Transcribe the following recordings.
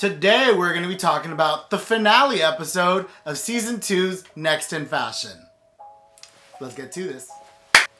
Today we're going to be talking about the finale episode of Season 2's Next in Fashion. Let's get to this.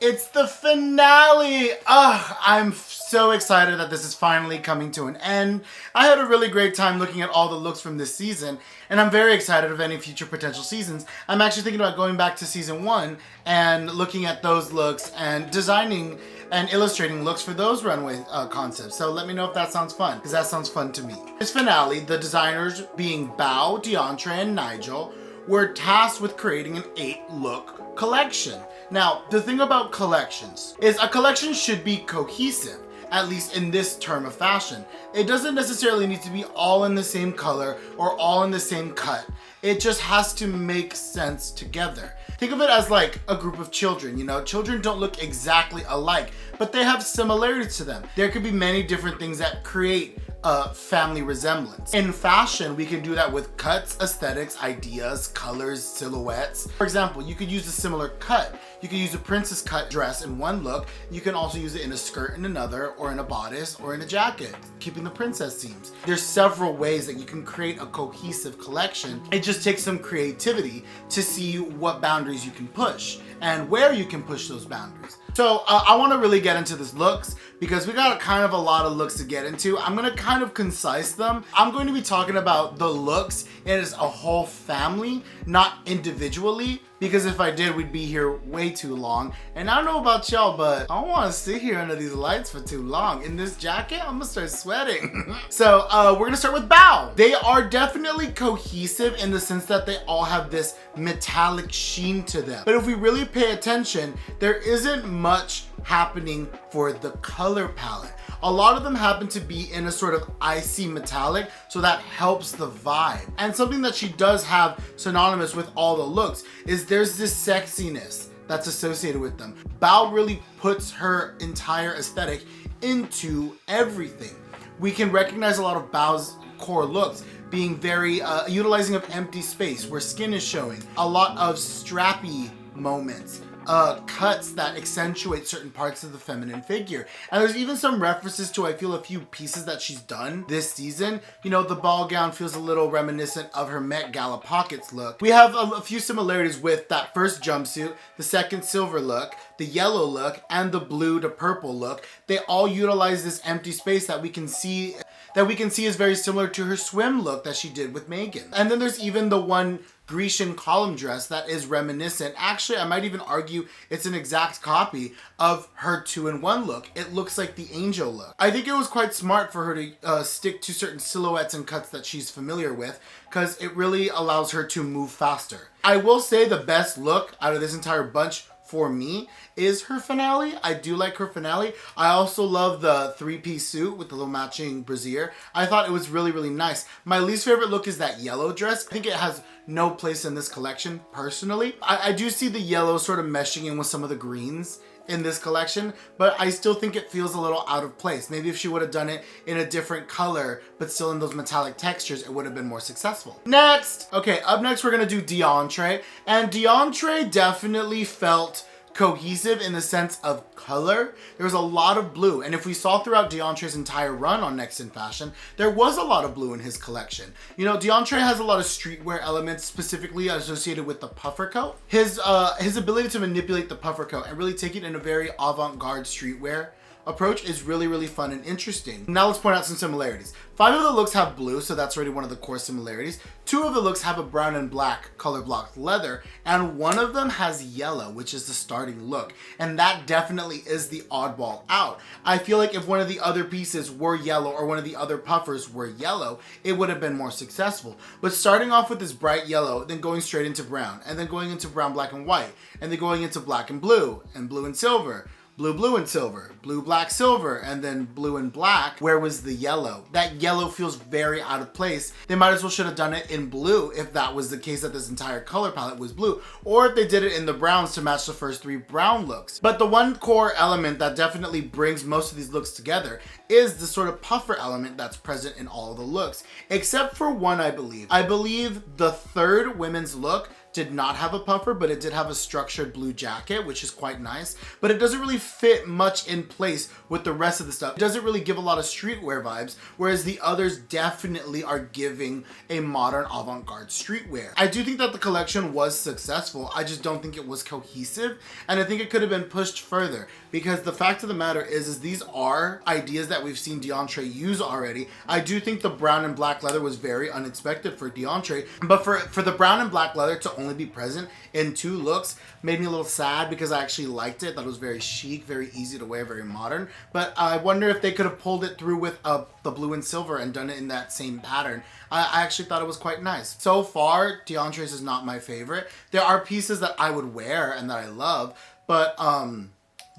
It's the finale! I'm so excited that this is finally coming to an end. I had a really great time looking at all the looks from this season, and I'm very excited of any future potential seasons. I'm actually thinking about going back to Season 1 and looking at those looks and designing and illustrating looks for those runway concepts. So let me know if that sounds fun, because that sounds fun to me. This finale, the designers being Bao, DeAndre, and Nigel, were tasked with creating an 8-look collection. Now, the thing about collections is a collection should be cohesive, at least in this term of fashion. It doesn't necessarily need to be all in the same color or all in the same cut. It just has to make sense together. Think of it as like a group of children, you know? Children don't look exactly alike, but they have similarities to them. There could be many different things that create a family resemblance. In fashion, we can do that with cuts, aesthetics, ideas, colors, silhouettes. For example, you could use a similar cut. You could use a princess cut dress in one look. You can also use it in a skirt in another, or in a bodice, or in a jacket, keeping the princess seams. There's several ways that you can create a cohesive collection. It just takes some creativity to see what boundaries you can push and where you can push those boundaries. So I want to really get into this looks because we got kind of a lot of looks to get into. I'm going to kind of concise them. I'm going to be talking about the looks as a whole family, not individually, because if I did, we'd be here way too long. And I don't know about y'all, but I don't want to sit here under these lights for too long. In this jacket, I'm gonna start sweating. So we're gonna start with Bao. They are definitely cohesive in the sense that they all have this metallic sheen to them. But if we really pay attention, there isn't much happening for the color palette. A lot of them happen to be in a sort of icy metallic, so that helps the vibe. And something that she does have synonymous with all the looks is there's this sexiness that's associated with them. Bao really puts her entire aesthetic into everything. We can recognize a lot of Bao's core looks being very utilizing of empty space where skin is showing, a lot of strappy moments, cuts that accentuate certain parts of the feminine figure. And there's even some references to, I feel, a few pieces that she's done this season. You know, the ball gown feels a little reminiscent of her Met Gala pockets look. We have a few similarities with that first jumpsuit, the second silver look, the yellow look, and the blue to purple look. They all utilize this empty space that we can see is very similar to her swim look that she did with Megan. And then there's even the one Grecian column dress that is reminiscent. Actually, I might even argue it's an exact copy of her 2-in-1 look. It looks like the angel look. I think it was quite smart for her to stick to certain silhouettes and cuts that she's familiar with, because it really allows her to move faster. I will say the best look out of this entire bunch for me is her finale. I do like her finale. I also love the 3-piece suit with the little matching brassiere. I thought it was really, really nice. My least favorite look is that yellow dress. I think it has no place in this collection, personally. I do see the yellow sort of meshing in with some of the greens in this collection, but I still think it feels a little out of place. Maybe if she would have done it in a different color, but still in those metallic textures, it would have been more successful. Next! Okay, up next we're gonna do DeAndre, and DeAndre definitely felt cohesive in the sense of color. There was a lot of blue, and if we saw throughout DeAndre's entire run on Next in Fashion, there was a lot of blue in his collection. You know, DeAndre has a lot of streetwear elements specifically associated with the puffer coat. His ability to manipulate the puffer coat and really take it in a very avant-garde streetwear approach is really, really fun and interesting. Now let's point out some similarities. 5 of the looks have blue, so that's already one of the core similarities. 2 of the looks have a brown and black color blocked leather, and 1 of them has yellow, which is the starting look. And that definitely is the oddball out. I feel like if one of the other pieces were yellow or one of the other puffers were yellow, it would have been more successful. But starting off with this bright yellow, then going straight into brown, and then going into brown, black, and white, and then going into black and blue and silver, blue, blue, and silver, blue, black, silver, and then blue and black. Where was the yellow? That yellow feels very out of place. They might as well should have done it in blue if that was the case, that this entire color palette was blue, or if they did it in the browns to match the first 3 brown looks. But the one core element that definitely brings most of these looks together is the sort of puffer element that's present in all of the looks, except for one, I believe. I believe the third women's look did not have a puffer, but it did have a structured blue jacket, which is quite nice, but it doesn't really fit much in place with the rest of the stuff. It doesn't really give a lot of streetwear vibes, whereas the others definitely are giving a modern avant-garde streetwear. I do think that the collection was successful. I just don't think it was cohesive, and I think it could have been pushed further, because the fact of the matter is these are ideas that we've seen DeAndre use already. I do think the brown and black leather was very unexpected for DeAndre, but for the brown and black leather to only be present in 2 looks made me a little sad, because I actually liked it. That was very chic, very easy to wear, very modern. But I wonder if they could have pulled it through with the blue and silver and done it in that same pattern. I actually thought it was quite nice. So far, DeAndre's is not my favorite. There are pieces that I would wear and that I love, but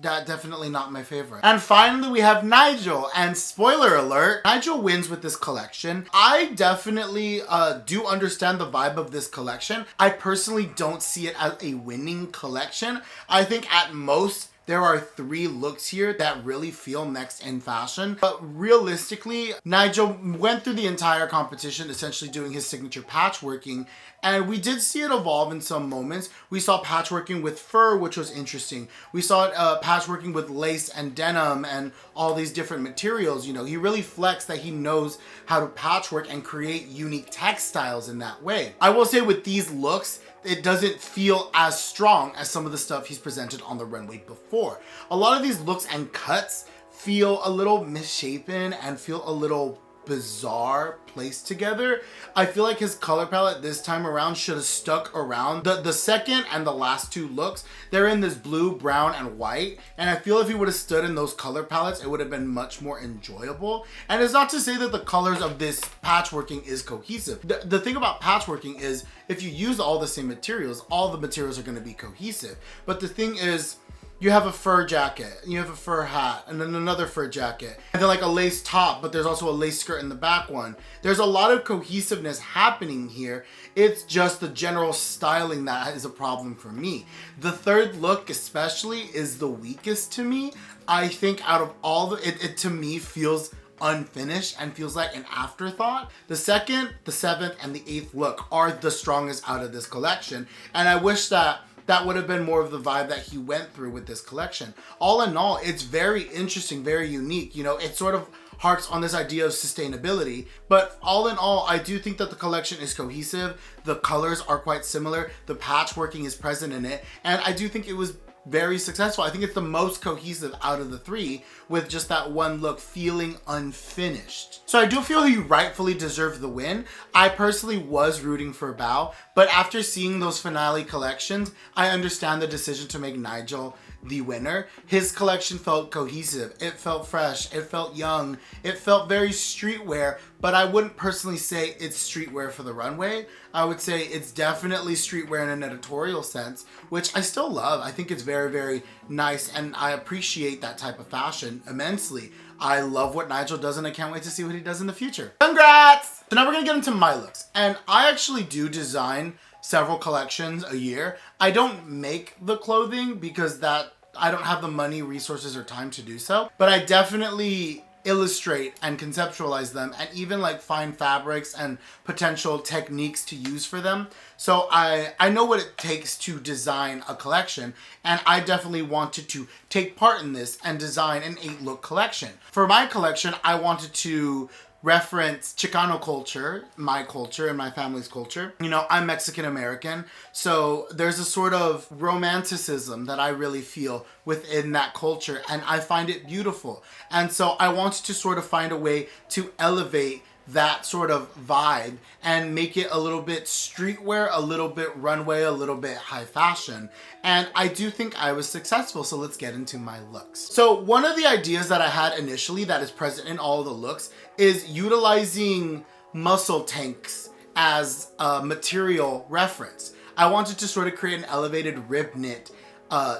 that definitely not my favorite. And finally, we have Nigel, and spoiler alert, Nigel wins with this collection. I definitely do understand the vibe of this collection. I personally don't see it as a winning collection. I think at most, there are 3 looks here that really feel next in fashion. But realistically, Nigel went through the entire competition essentially doing his signature patchworking, and we did see it evolve in some moments. We saw patchworking with fur, which was interesting. We saw it patchworking with lace and denim and all these different materials. You know, he really flexed that he knows how to patchwork and create unique textiles in that way. I will say with these looks, it doesn't feel as strong as some of the stuff he's presented on the runway before. A lot of these looks and cuts feel a little misshapen and feel a little bizarre placed together. I feel like his color palette this time around should have stuck around. The second and the last 2 looks, they're in this blue, brown, and white, and I feel if he would have stood in those color palettes, it would have been much more enjoyable. And it's not to say that the colors of this patchworking is cohesive. The thing about patchworking is if you use all the same materials, all the materials are going to be cohesive. But the thing is, you have a fur jacket, you have a fur hat, and then another fur jacket, and then like a lace top, but there's also a lace skirt in the back one. There's a lot of cohesiveness happening here. It's just the general styling that is a problem for me. The third look especially is the weakest to me. I think out of all it to me feels unfinished and feels like an afterthought. The second, the 7th, and the 8th look are the strongest out of this collection, and I wish that would have been more of the vibe that he went through with this collection. All in all, it's very interesting, very unique. You know, it sort of harks on this idea of sustainability, but all in all, I do think that the collection is cohesive. The colors are quite similar. The patchworking is present in it, and I do think it was very successful. I think it's the most cohesive out of the 3, with just that one look feeling unfinished. So I do feel he rightfully deserved the win. I personally was rooting for Bao, but after seeing those finale collections, I understand the decision to make Nigel the winner. His collection felt cohesive. It felt fresh. It felt young. It felt very streetwear, but I wouldn't personally say it's streetwear for the runway. I would say it's definitely streetwear in an editorial sense, which I still love. I think it's very, very nice, and I appreciate that type of fashion immensely. I love what Nigel does, and I can't wait to see what he does in the future. Congrats! So now we're gonna get into my looks, and I actually do design several collections a year. I don't make the clothing because I don't have the money, resources, or time to do so, but I definitely illustrate and conceptualize them, and even like find fabrics and potential techniques to use for them. So I know what it takes to design a collection, and I definitely wanted to take part in this and design an 8-look collection. For my collection, I wanted to reference Chicano culture, my culture and my family's culture. You know, I'm Mexican American, so there's a sort of romanticism that I really feel within that culture, and I find it beautiful. And so I wanted to sort of find a way to elevate that sort of vibe and make it a little bit streetwear, a little bit runway, a little bit high fashion. And I do think I was successful, so let's get into my looks. So one of the ideas that I had initially that is present in all of the looks is utilizing muscle tanks as a material reference. I wanted to sort of create an elevated rib knit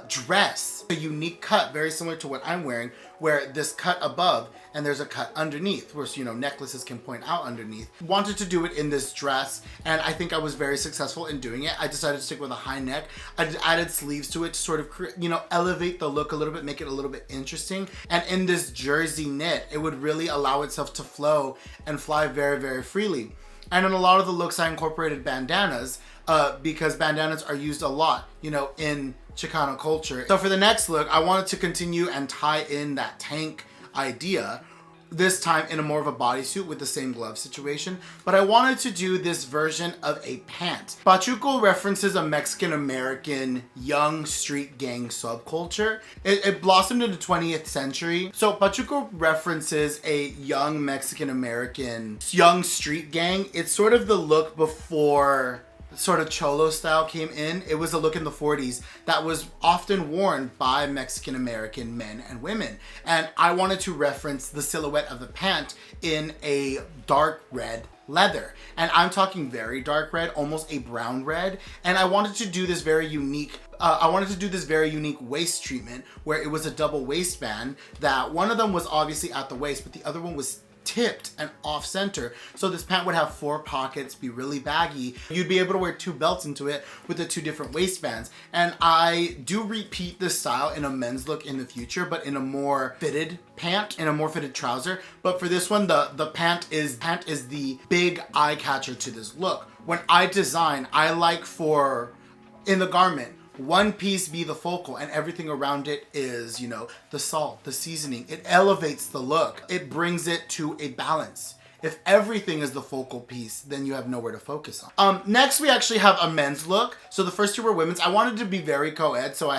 dress, a unique cut, very similar to what I'm wearing, where this cut above and there's a cut underneath, where, you know, necklaces can point out underneath. Wanted to do it in this dress, and I think I was very successful in doing it. I decided to stick with a high neck. I added sleeves to it to sort of, you know, elevate the look a little bit, make it a little bit interesting. And in this jersey knit, it would really allow itself to flow and fly very, very freely. And in a lot of the looks, I incorporated bandanas because bandanas are used a lot, you know, in Chicano culture. So for the next look, I wanted to continue and tie in that tank idea, this time in a more of a bodysuit with the same glove situation, but I wanted to do this version of a pant. Pachuco references a Mexican-American young street gang subculture. It blossomed in the 20th century. So Pachuco references a young Mexican-American young street gang. It's sort of the look before sort of cholo style came in. It was a look in the 40s that was often worn by Mexican American men and women. And I wanted to reference the silhouette of the pant in a dark red leather. And I'm talking very dark red, almost a brown red. And I wanted to do this very unique waist treatment where it was a double waistband that one of them was obviously at the waist, but the other one was tipped and off center. So this pant would have 4 pockets, be really baggy. You'd be able to wear 2 belts into it with the 2 different waistbands. And I do repeat this style in a men's look in the future, but in a more fitted pant, in a more fitted trouser. But for this one, the pant is the big eye catcher to this look. When I design, I like for, in the garment, one piece be the focal and everything around it is, you know, the salt, the seasoning. It elevates the look. It brings it to a balance. If everything is the focal piece, then you have nowhere to focus on. Next, we actually have a men's look. So the first 2 were women's. I wanted to be very co-ed, so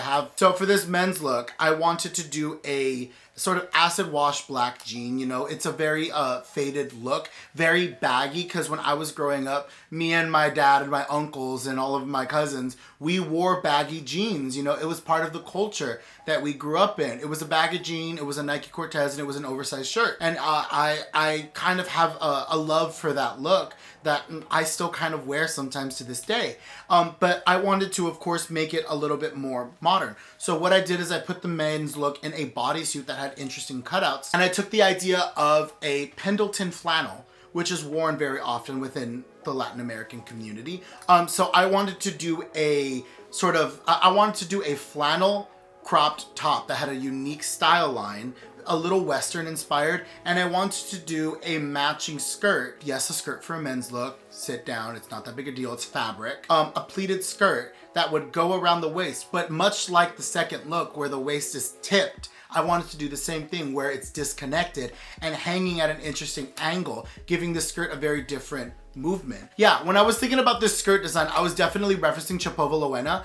for this men's look, I wanted to do a sort of acid wash black jean. You know, it's a very faded look, very baggy, because when I was growing up, me and my dad and my uncles and all of my cousins, we wore baggy jeans. You know, it was part of the culture that we grew up in. It was a baggy jean, it was a Nike Cortez, and it was an oversized shirt. And I kind of have a love for that look that I still kind of wear sometimes to this day. But I wanted to, of course, make it a little bit more modern. So what I did is I put the men's look in a bodysuit that had interesting cutouts. And I took the idea of a Pendleton flannel, which is worn very often within the Latin American community. So I wanted to do a flannel cropped top that had a unique style line, a little Western inspired, and I wanted to do a matching skirt. Yes, a skirt for a men's look. Sit down, it's not that big a deal, it's fabric. A pleated skirt that would go around the waist, but much like the second look where the waist is tipped, I wanted to do the same thing where it's disconnected and hanging at an interesting angle, giving the skirt a very different movement. Yeah, when I was thinking about this skirt design, I was definitely referencing Chapova Loena.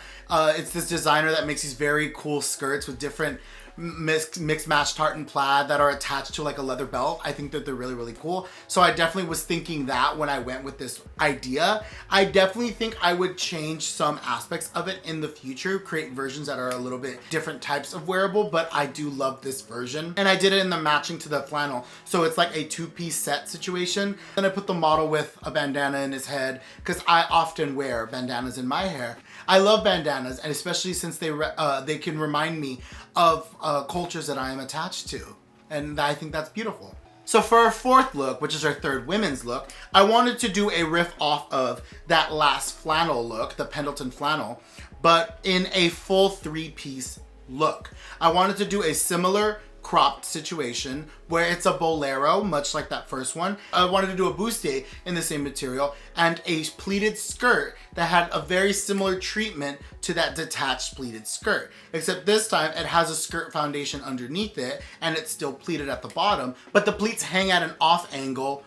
It's this designer that makes these very cool skirts with different mixed match tartan plaid that are attached to like a leather belt. I think that they're really, really cool. So I definitely was thinking that when I went with this idea. I definitely think I would change some aspects of it in the future, create versions that are a little bit different types of wearable, but I do love this version. And I did it in the matching to the flannel. So it's like a 2-piece set situation. Then I put the model with a bandana in his head because I often wear bandanas in my hair. I love bandanas, and especially since they can remind me of cultures that I am attached to. And I think that's beautiful. So for our 4th look, which is our 3rd women's look, I wanted to do a riff off of that last flannel look, the Pendleton flannel, but in a full 3-piece look. I wanted to do a similar cropped situation where it's a bolero, much like that first one. I wanted to do a bustier in the same material and a pleated skirt that had a very similar treatment to that detached pleated skirt, except this time it has a skirt foundation underneath it and it's still pleated at the bottom, but the pleats hang at an off angle,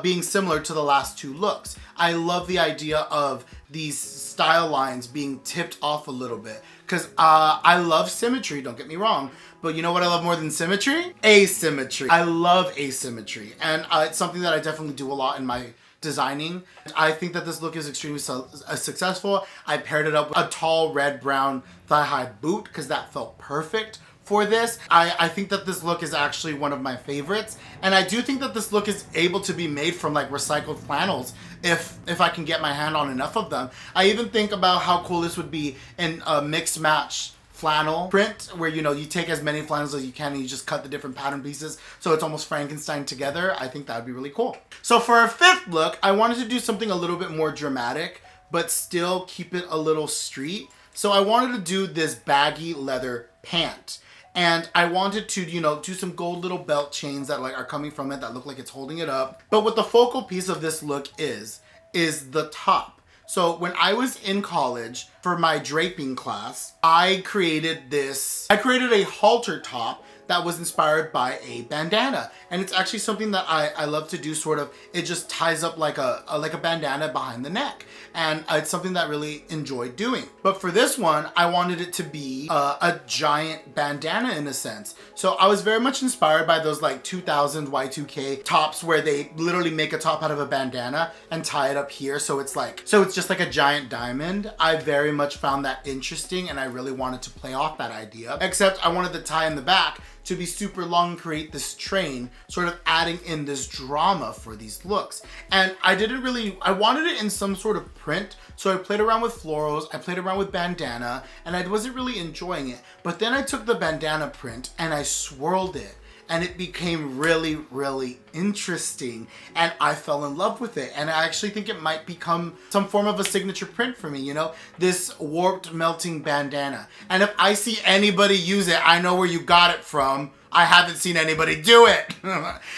being similar to the last 2 looks. I love the idea of these style lines being tipped off a little bit because I love symmetry, don't get me wrong, but you know what I love more than symmetry? Asymmetry. I love asymmetry, and it's something that I definitely do a lot in my designing. I think that this look is extremely successful. I paired it up with a tall red-brown thigh-high boot because that felt perfect for this. I think that this look is actually one of my favorites, and I do think that this look is able to be made from like recycled flannels if I can get my hand on enough of them. I even think about how cool this would be in a mixed match flannel print where, you know, you take as many flannels as you can and you just cut the different pattern pieces so it's almost Frankenstein together. I think that would be really cool. So for our 5th look, I wanted to do something a little bit more dramatic but still keep it a little street. So I wanted to do this baggy leather pant. And I wanted to, do some gold little belt chains that like are coming from it that look like it's holding it up. But what the focal piece of this look is the top. So when I was in college for my draping class, I created a halter top that was inspired by a bandana. And it's actually something that I love to do, sort of. It just ties up like a bandana behind the neck. And it's something that I really enjoy doing. But for this one, I wanted it to be a giant bandana in a sense. So I was very much inspired by those like 2000 Y2K tops where they literally make a top out of a bandana and tie it up here. So it's just like a giant diamond. I very much found that interesting and I really wanted to play off that idea. Except I wanted the tie in the back to be super long and create this train, sort of adding in this drama for these looks. And I wanted it in some sort of print, so I played around with florals, I played around with bandana, and I wasn't really enjoying it. But then I took the bandana print and I swirled it, and it became really, really interesting, and I fell in love with it. And I actually think it might become some form of a signature print for me, this warped melting bandana. And if I see anybody use it, I know where you got it from. I haven't seen anybody do it.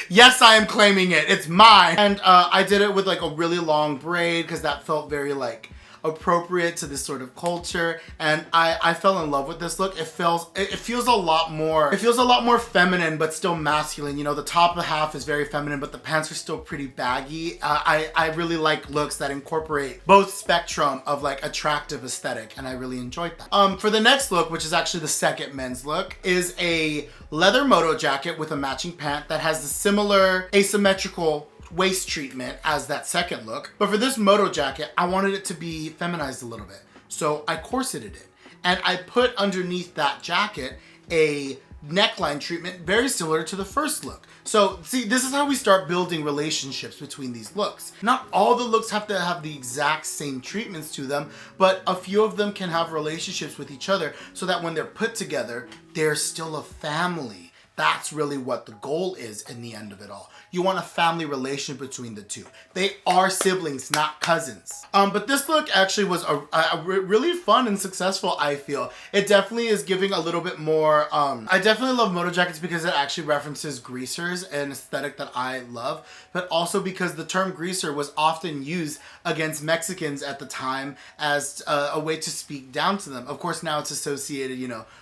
Yes, I am claiming it. It's mine. And I did it with like a really long braid because that felt very like appropriate to this sort of culture, and I fell in love with this look. It feels a lot more feminine but still masculine. The top half is very feminine but the pants are still pretty baggy. I really like looks that incorporate both spectrum of like attractive aesthetic, and I really enjoyed that. For the next look, which is actually the second men's look, is a leather moto jacket with a matching pant that has the similar asymmetrical waist treatment as that second look. But for this moto jacket, I wanted it to be feminized a little bit. So I corseted it. And I put underneath that jacket a neckline treatment very similar to the first look. So see, this is how we start building relationships between these looks. Not all the looks have to have the exact same treatments to them, but a few of them can have relationships with each other so that when they're put together, they're still a family. That's really what the goal is in the end of it all. You want a family relation between the two. They are siblings, not cousins. But this look actually was a really fun and successful, I feel. It definitely is giving a little bit more, I definitely love moto jackets because it actually references greasers, an aesthetic that I love, but also because the term greaser was often used against Mexicans at the time as a way to speak down to them. Of course, now it's associated,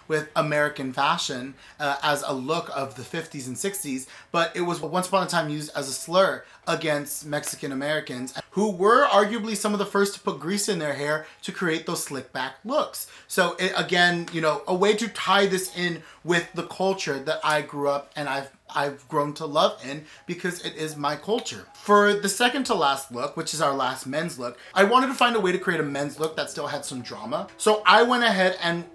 with American fashion as a look of the 50s and 60s, but it was once upon a time used as a slur against Mexican Americans who were arguably some of the first to put grease in their hair to create those slick back looks. So again, a way to tie this in with the culture that I grew up and I've grown to love in because it is my culture. For the second to last look, which is our last men's look, I wanted to find a way to create a men's look that still had some drama. So I went ahead and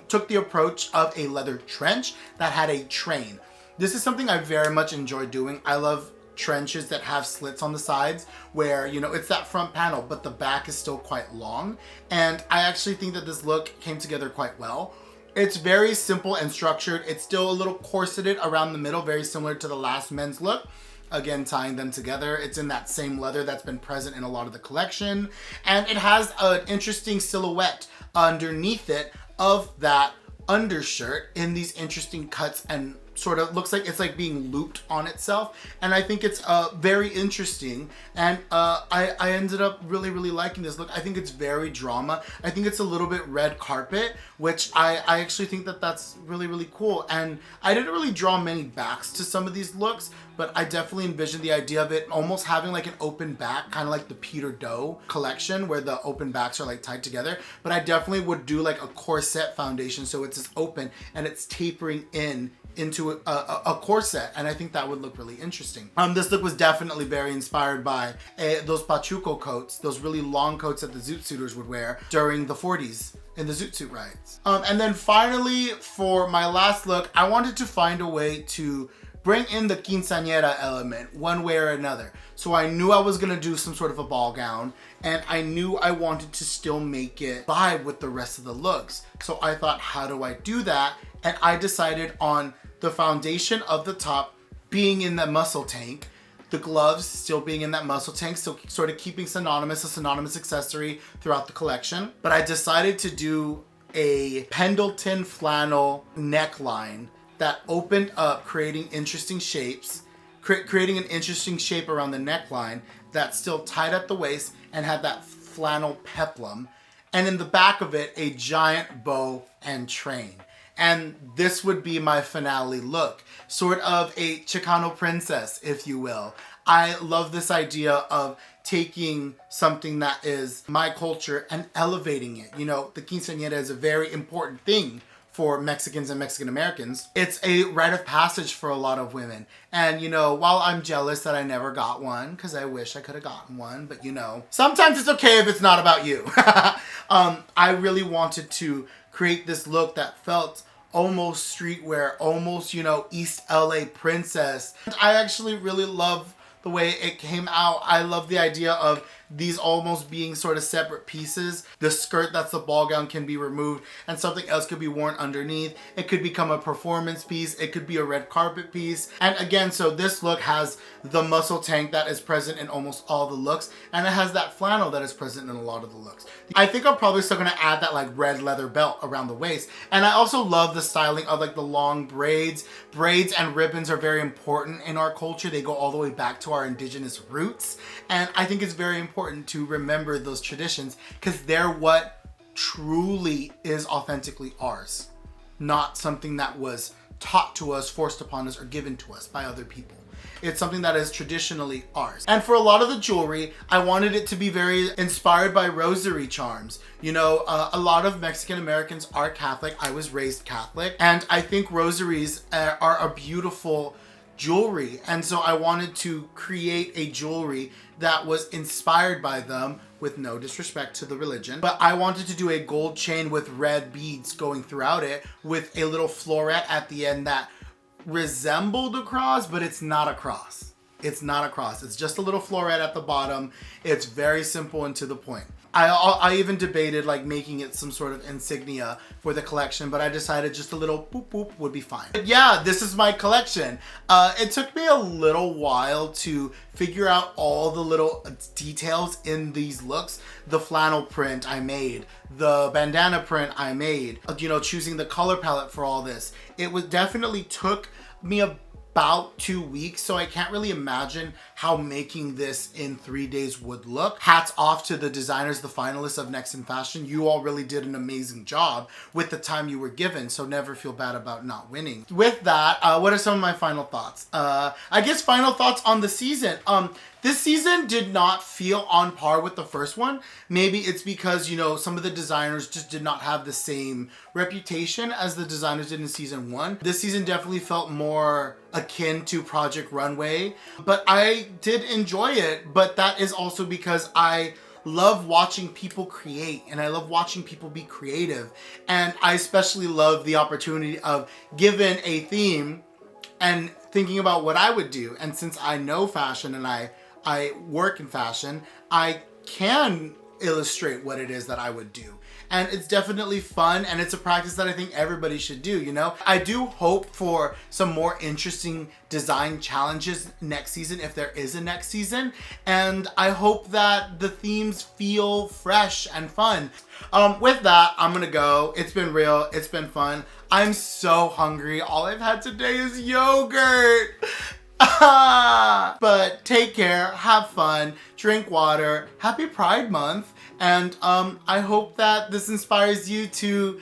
took the approach of a leather trench that had a train. This is something I very much enjoy doing. I love trenches that have slits on the sides where, it's that front panel, but the back is still quite long. And I actually think that this look came together quite well. It's very simple and structured. It's still a little corseted around the middle, very similar to the last men's look. Again, tying them together. It's in that same leather that's been present in a lot of the collection. And it has an interesting silhouette underneath it of that undershirt in these interesting cuts, and sort of looks like it's like being looped on itself. And I think it's very interesting, and I ended up really liking this look. I think it's very drama. I think it's a little bit red carpet, which I actually think that that's really cool. And I didn't really draw many backs to some of these looks, but I definitely envisioned the idea of it almost having like an open back, kind of like the Peter Doe collection where the open backs are like tied together. But I definitely would do like a corset foundation, so it's just open and it's tapering into a corset, and I think that would look really interesting. This look was definitely very inspired by those pachuco coats, those really long coats that the zoot suiters would wear during the 40s in the zoot suit riots. And then finally, for my last look, I wanted to find a way to bring in the quinceañera element one way or another. So I knew I was gonna do some sort of a ball gown, and I knew I wanted to still make it vibe with the rest of the looks. So I thought, how do I do that? And I decided on the foundation of the top being in the muscle tank, the gloves still being in that muscle tank, so sort of keeping a synonymous accessory throughout the collection. But I decided to do a Pendleton flannel neckline that opened up, creating interesting shapes, creating an interesting shape around the neckline that's still tight at the waist and had that flannel peplum. And in the back of it, a giant bow and train. And this would be my finale look. Sort of a Chicano princess, if you will. I love this idea of taking something that is my culture and elevating it. You know, the quinceañera is a very important thing for Mexicans and Mexican Americans. It's a rite of passage for a lot of women. And, you know, while I'm jealous that I never got one, because I wish I could have gotten one, but you know, sometimes it's okay if it's not about you. I really wanted to create this look that felt almost streetwear, almost, you know, East LA princess. I actually really love the way it came out. I love the idea of these almost being sort of separate pieces. The skirt that's the ball gown can be removed and something else could be worn underneath. It could become a performance piece. It could be a red carpet piece. And again, so this look has the muscle tank that is present in almost all the looks, and it has that flannel that is present in a lot of the looks. I think I'm probably still gonna add that like red leather belt around the waist. And I also love the styling of like the long braids. Braids and ribbons are very important in our culture. They go all the way back to our indigenous roots. And I think it's very important to remember those traditions because they're what truly is authentically ours, not something that was taught to us, forced upon us, or given to us by other people. It's something that is traditionally ours. And for a lot of the jewelry, I wanted it to be very inspired by rosary charms. You know, a lot of Mexican Americans are Catholic. I was raised Catholic. And I think rosaries are a beautiful jewelry. And so I wanted to create a jewelry that was inspired by them, with no disrespect to the religion. But I wanted to do a gold chain with red beads going throughout it with a little floret at the end that resembled a cross, but it's not a cross. It's not a cross. It's just a little floret at the bottom. It's very simple and to the point. I even debated like making it some sort of insignia for the collection, but I decided just a little boop boop would be fine. But yeah, this is my collection. It took me a little while to figure out all the little details in these looks. The flannel print I made, the bandana print I made, you know, choosing the color palette for all this. It was definitely took me about 2 weeks, so I can't really imagine how making this in 3 days would look. Hats off to the designers, the finalists of Next in Fashion. You all really did an amazing job with the time you were given, so never feel bad about not winning. With that, what are some of my final thoughts? I guess final thoughts on the season. This season did not feel on par with the first one. Maybe it's because, you know, some of the designers just did not have the same reputation as the designers did in season 1. This season definitely felt more akin to Project Runway, but I did enjoy it. But that is also because I love watching people create and I love watching people be creative. And I especially love the opportunity of, given a theme and thinking about what I would do. And since I know fashion and I work in fashion, I can illustrate what it is that I would do. And it's definitely fun, and it's a practice that I think everybody should do, you know? I do hope for some more interesting design challenges next season, if there is a next season. And I hope that the themes feel fresh and fun. With that, I'm gonna go. It's been real, it's been fun. I'm so hungry. All I've had today is yogurt. But take care, have fun, drink water, happy Pride Month, and I hope that this inspires you to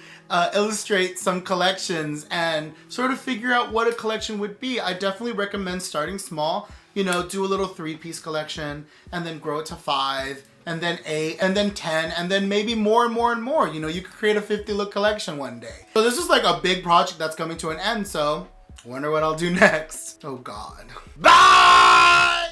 illustrate some collections and sort of figure out what a collection would be. I definitely recommend starting small, you know, do a little 3-piece collection and then grow it to 5 and then 8 and then 10 and then maybe more and more and more. You know, you could create a 50-look collection one day. So this is like a big project that's coming to an end, so I wonder what I'll do next. Oh God. Bye!